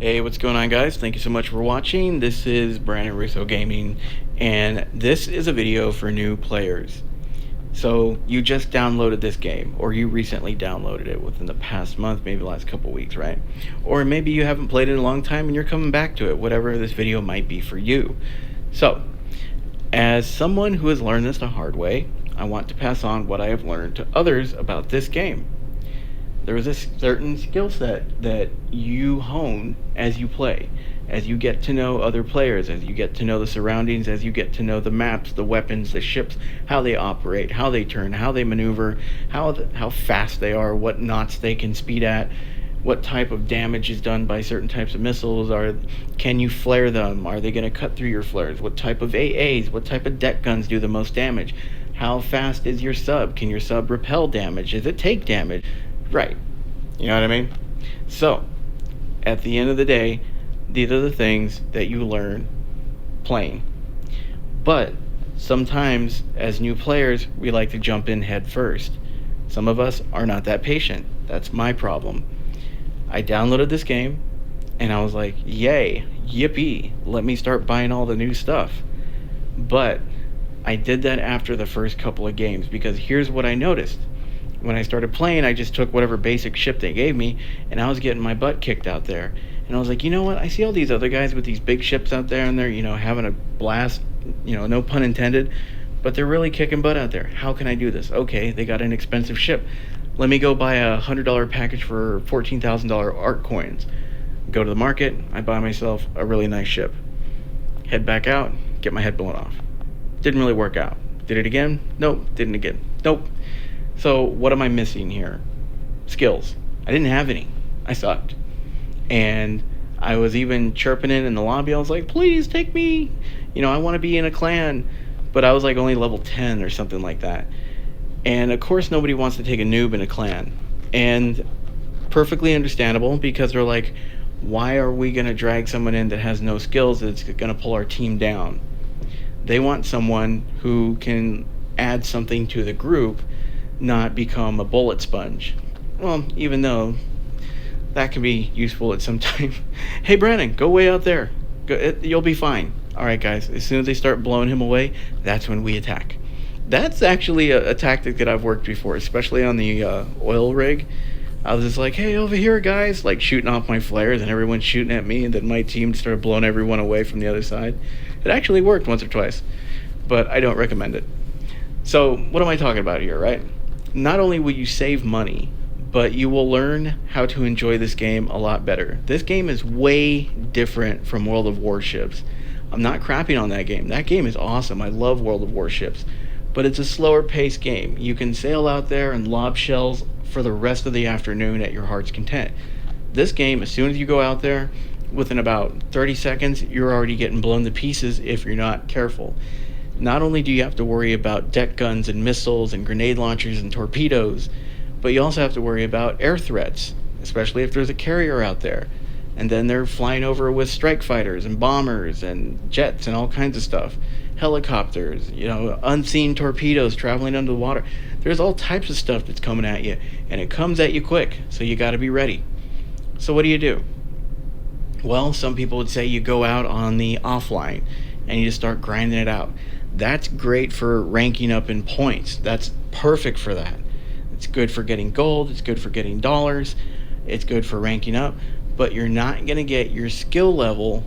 Hey, what's going on, guys? Thank you so much for watching. This is Brandon Russo Gaming, and this is a video for new players. So you just downloaded this game, or you recently downloaded it within the past month, maybe the last couple weeks, right? Or maybe you haven't played it in a long time and you're coming back to it, whatever this video might be for you. So, as someone who has learned this the hard way, I want to pass on what I have learned to others about this game. There is a certain skill set that you hone as you play, as you get to know other players, as you get to know the surroundings, as you get to know the maps, the weapons, the ships, how they operate, how they turn, how they maneuver, how fast they are, what knots they can speed at, what type of damage is done by certain types of missiles. Can you flare them? Are they going to cut through your flares? What type of AAs, what type of deck guns do the most damage? How fast is your sub? Can your sub repel damage? Does it take damage? Right. You know what I mean? So, at the end of the day, these are the things that you learn playing. But sometimes, as new players, we like to jump in head first. Some of us are not that patient. That's my problem. I downloaded this game, and I was like, yay, yippee, let me start buying all the new stuff. But I did that after the first couple of games, because here's what I noticed. When I started playing, I just took whatever basic ship they gave me, and I was getting my butt kicked out there. And I was like, you know what? I see all these other guys with these big ships out there, and they're, having a blast, no pun intended, but they're really kicking butt out there. How can I do this? Okay, they got an expensive ship. Let me go buy a $100 package for $14,000 art coins. Go to the market, I buy myself a really nice ship. Head back out, get my head blown off. Didn't really work out. Did it again? Nope. Didn't again. Nope. So what am I missing here? Skills. I didn't have any. I sucked. And I was even chirping in the lobby. I was like, please take me. I want to be in a clan. But I was like only level 10 or something like that. And of course nobody wants to take a noob in a clan. And perfectly understandable, because they're like, why are we going to drag someone in that has no skills that's going to pull our team down? They want someone who can add something to the group, not become a bullet sponge. Well, even though that can be useful at some time. Hey, Brandon, go way out there. You'll be fine. All right, guys, as soon as they start blowing him away, that's when we attack. That's actually a tactic that I've worked before, especially on the oil rig. I was just like, hey, over here, guys, like shooting off my flares, and everyone's shooting at me, and then my team started blowing everyone away from the other side. It actually worked once or twice, but I don't recommend it. So what am I talking about here, right? Not only will you save money, but you will learn how to enjoy this game a lot better. This game is way different from World of Warships. I'm not crapping on that game. That game is awesome. I love World of Warships. But it's a slower paced game. You can sail out there and lob shells for the rest of the afternoon at your heart's content. This game, as soon as you go out there, within about 30 seconds, you're already getting blown to pieces if you're not careful. Not only do you have to worry about deck guns and missiles and grenade launchers and torpedoes, but you also have to worry about air threats, especially if there's a carrier out there. And then they're flying over with strike fighters and bombers and jets and all kinds of stuff. Helicopters, unseen torpedoes traveling under the water. There's all types of stuff that's coming at you, and it comes at you quick, so you got to be ready. So what do? Well, some people would say you go out on the offline and you just start grinding it out. That's great for ranking up in points. That's perfect for that. It's good for getting gold. It's good for getting dollars. It's good for ranking up. But you're not going to get your skill level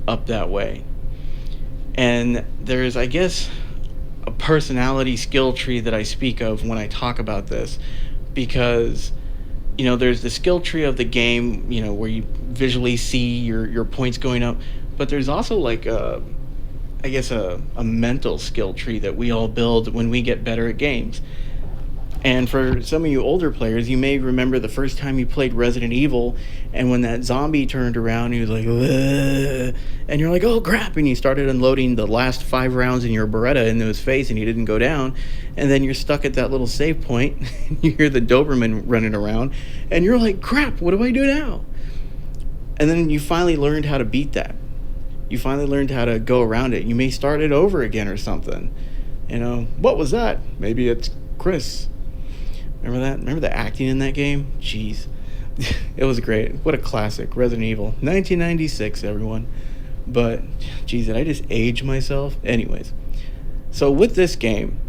up that way. And there's, I guess, a personality skill tree that I speak of when I talk about this. Because, there's the skill tree of the game, where you visually see your points going up. But there's also like a mental skill tree that we all build when we get better at games. And for some of you older players, you may remember the first time you played Resident Evil, and when that zombie turned around, he was like, ugh, and you're like, oh crap, and you started unloading the last 5 rounds in your Beretta into his face, and he didn't go down, and then you're stuck at that little save point, you hear the Doberman running around, and you're like, crap, what do I do now? And then you finally learned how to beat that. You finally learned how to go around it. You may start it over again or something. What was that? Maybe it's Chris. Remember that? Remember the acting in that game? Jeez. It was great. What a classic. Resident Evil. 1996, everyone. But, geez, did I just age myself? Anyways. So with this game,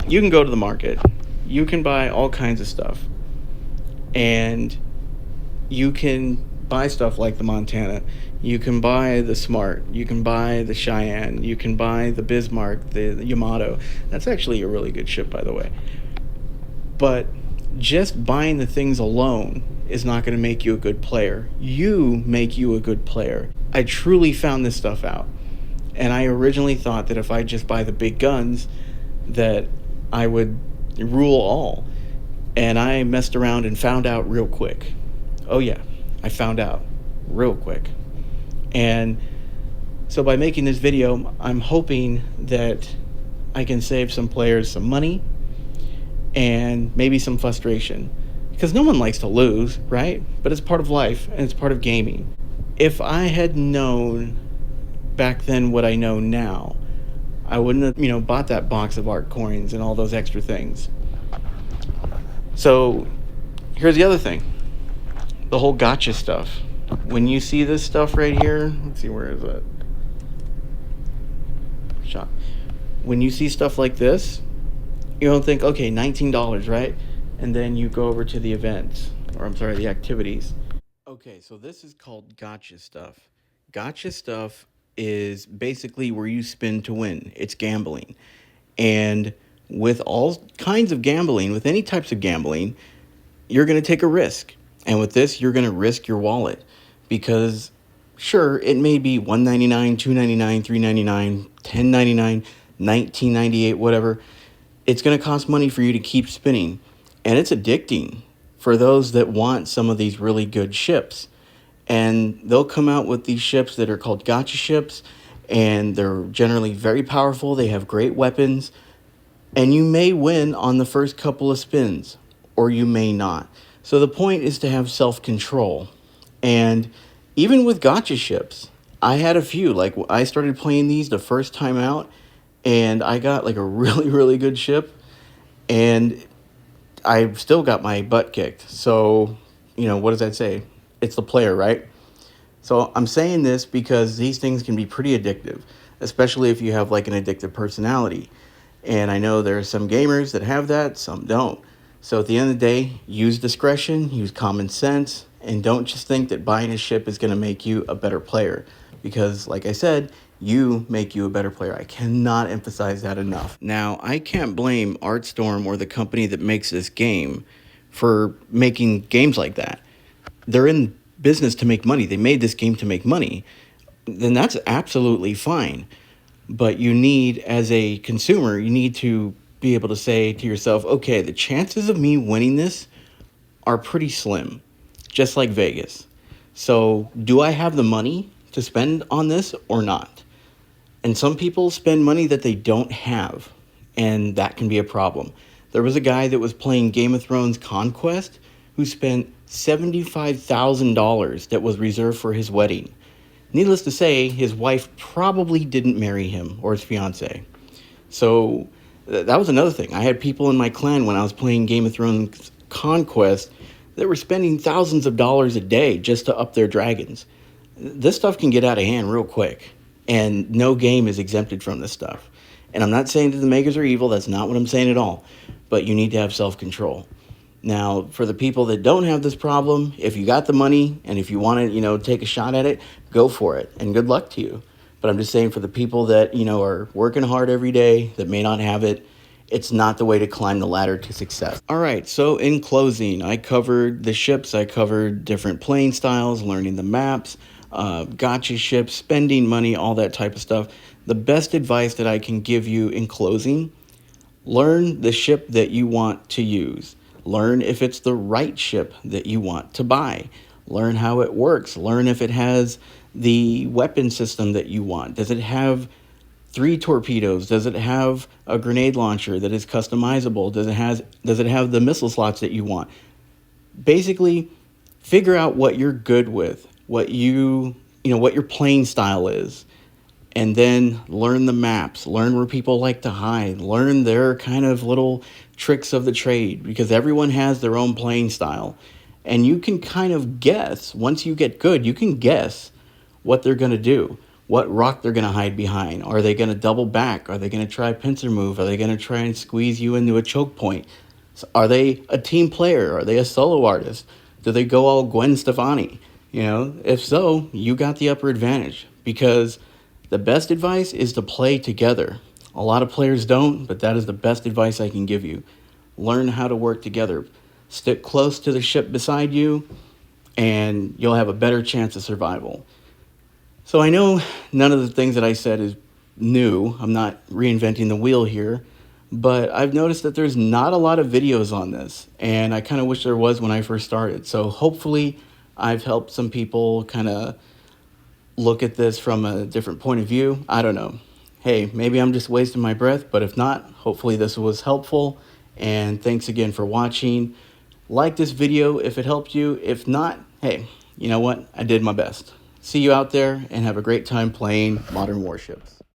you can go to the market. You can buy all kinds of stuff. And you can buy stuff like the Montana. You can buy the Smart. You can buy the Cheyenne. You can buy the Bismarck, the Yamato. That's actually a really good ship, by the way. But just buying the things alone is not going to make you a good player. You make you a good player. I truly found this stuff out. And I originally thought that if I just buy the big guns, that I would rule all. And I messed around and found out real quick. Oh yeah, I found out real quick. And so by making this video, I'm hoping that I can save some players some money and maybe some frustration. Because no one likes to lose, right? But it's part of life and it's part of gaming. If I had known back then what I know now, I wouldn't have, bought that box of art coins and all those extra things. So here's the other thing. The whole gotcha stuff. When you see this stuff right here, let's see, where is it? Shot. When you see stuff like this, you don't think, okay, $19, right? And then you go over to the events, or I'm sorry, the activities. Okay, so this is called gotcha stuff. Gotcha stuff is basically where you spin to win. It's gambling. And with all kinds of gambling, with any types of gambling, you're going to take a risk. And with this, you're going to risk your wallet. Because, sure, it may be $1.99, $2.99, $3.99, $10.99, $19.98, whatever. It's going to cost money for you to keep spinning. And it's addicting for those that want some of these really good ships. And they'll come out with these ships that are called gotcha ships. And they're generally very powerful. They have great weapons. And you may win on the first couple of spins. Or you may not. So the point is to have self-control. And even with gotcha ships, I had a few. Like, I started playing these the first time out. And I got like a really, really good ship. And I still got my butt kicked. So, what does that say? It's the player, right? So I'm saying this because these things can be pretty addictive, especially if you have like an addictive personality. And I know there are some gamers that have that, some don't. So at the end of the day, use discretion, use common sense, and don't just think that buying a ship is going to make you a better player. Because like I said, you make you a better player. I cannot emphasize that enough. Now, I can't blame Artstorm or the company that makes this game for making games like that. They're in business to make money. They made this game to make money. Then that's absolutely fine. But you need, as a consumer, you need to be able to say to yourself, okay, the chances of me winning this are pretty slim, just like Vegas. So do I have the money to spend on this or not? And some people spend money that they don't have, and that can be a problem. There was a guy that was playing Game of Thrones Conquest who spent $75,000 that was reserved for his wedding. Needless to say, his wife probably didn't marry him, or his fiance. So that was another thing. I had people in my clan when I was playing Game of Thrones Conquest that were spending thousands of dollars a day just to up their dragons. This stuff can get out of hand real quick, and no game is exempted from this stuff. And I'm not saying that the makers are evil. That's not what I'm saying at all. But you need to have self-control. Now, for the people that don't have this problem, if you got the money and if you want to, take a shot at it, go for it. And good luck to you. But I'm just saying for the people that, are working hard every day, that may not have it, it's not the way to climb the ladder to success. All right, so in closing, I covered the ships. I covered different playing styles, learning the maps, gotcha ships, spending money, all that type of stuff. The best advice that I can give you in closing, learn the ship that you want to use. Learn if it's the right ship that you want to buy. Learn how it works. Learn if it has the weapon system that you want. Does it have 3 torpedoes? Does it have a grenade launcher that is customizable? Does it have the missile slots that you want? Basically, figure out what you're good with, what your playing style is. And then learn the maps, learn where people like to hide, learn their kind of little tricks of the trade, because everyone has their own playing style. And you can kind of guess, once you get good, you can guess what they're going to do, what rock they're going to hide behind. Are they going to double back? Are they going to try a pincer move? Are they going to try and squeeze you into a choke point? So are they a team player? Are they a solo artist? Do they go all Gwen Stefani? You know, if so, you got the upper advantage, because the best advice is to play together. A lot of players don't, but that is the best advice I can give you. Learn how to work together. Stick close to the ship beside you, and you'll have a better chance of survival. So I know none of the things that I said is new. I'm not reinventing the wheel here, but I've noticed that there's not a lot of videos on this, and I kind of wish there was when I first started. So hopefully I've helped some people kind of look at this from a different point of view. I don't know. Hey, maybe I'm just wasting my breath, but if not, hopefully this was helpful, and thanks again for watching. Like this video if it helped you. If not, hey, you know what? I did my best. See you out there, and have a great time playing Modern Warships.